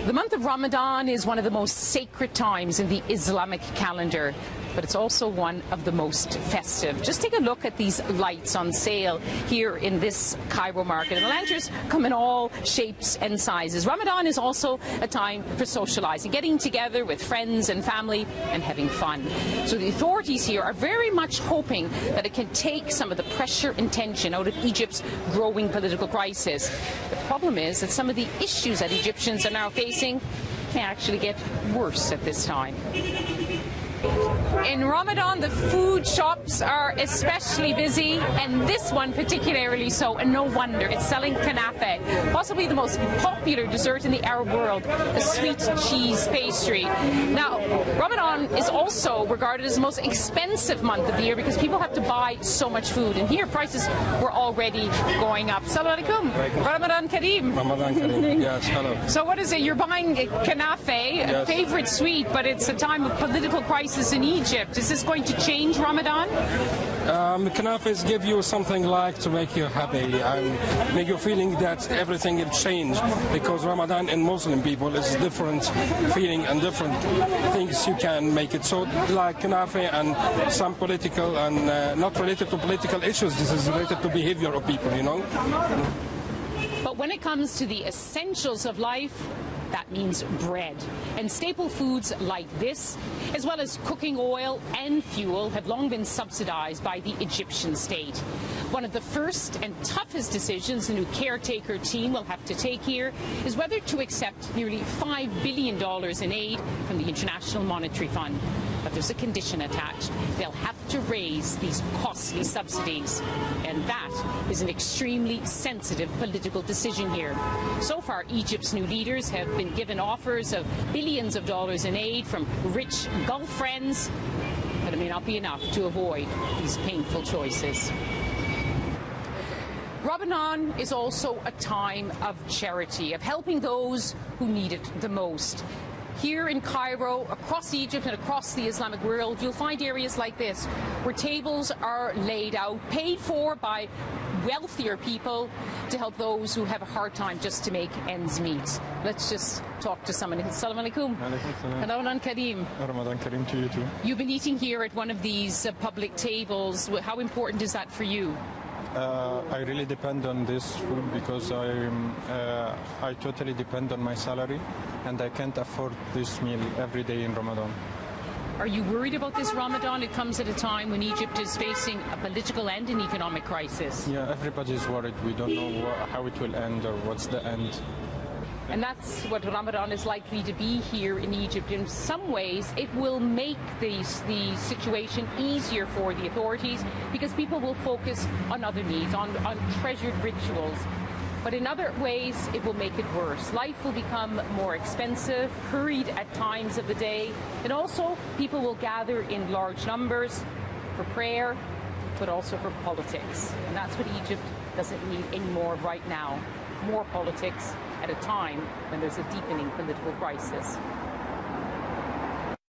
The month of Ramadan is one of the most sacred times in the Islamic calendar, but it's also one of the most festive. Just take a look at these lights on sale here in this Cairo market. And the lanterns come in all shapes and sizes. Ramadan is also a time for socializing, getting together with friends and family and having fun. So the authorities here are very much hoping that it can take some of the pressure and tension out of Egypt's growing political crisis. The problem is that some of the issues that Egyptians are now facing may actually get worse at this time. In Ramadan, the food shops are especially busy, and this one particularly so, and no wonder. It's selling kanafe, possibly the most popular dessert in the Arab world, a sweet cheese pastry. Now, Ramadan is also regarded as the most expensive month of the year because people have to buy so much food, and here prices were already going up. Assalamu alaikum. Ramadan Kareem. Ramadan Kareem. Yes, hello. So what is it? You're buying kanafe, a favorite sweet, but it's a time of political crisis in Egypt. Is this going to change Ramadan? Kanafes give you something like to make you happy and make you feeling that everything will change, because Ramadan in Muslim people is different feeling and different things you can make it. So like kanafe and some political and not related to political issues, this is related to behavior of people, you know. But when it comes to the essentials of life, that means bread. And staple foods like this, as well as cooking oil and fuel, have long been subsidized by the Egyptian state. One of the first and toughest decisions the new caretaker team will have to take here is whether to accept nearly $5 billion in aid from the International Monetary Fund. But there's a condition attached. They'll have to raise these costly subsidies. And that is an extremely sensitive political decision here. So far, Egypt's new leaders have been given offers of billions of dollars in aid from rich Gulf friends, but it may not be enough to avoid these painful choices. Ramadan is also a time of charity, of helping those who need it the most. Here in Cairo, across Egypt and across the Islamic world, you'll find areas like this where tables are laid out, paid for by wealthier people to help those who have a hard time just to make ends meet. Let's just talk to someone. Assalamu alaikum. Ramadan Kareem. Ramadan Kareem to you too. You've been eating here at one of these public tables. How important is that for you? I really depend on this food because I totally depend on my salary, and I can't afford this meal every day in Ramadan. Are you worried about this Ramadan? It comes at a time when Egypt is facing a political and an economic crisis. Yeah, everybody's worried. We don't know how it will end or what's the end. And that's what Ramadan is likely to be here in Egypt. In some ways, it will make the situation easier for the authorities because people will focus on other needs, on treasured rituals. But in other ways, it will make it worse. Life will become more expensive, hurried at times of the day, and also people will gather in large numbers for prayer, but also for politics. And that's what Egypt doesn't need anymore right now. More politics at a time when there's a deepening political crisis.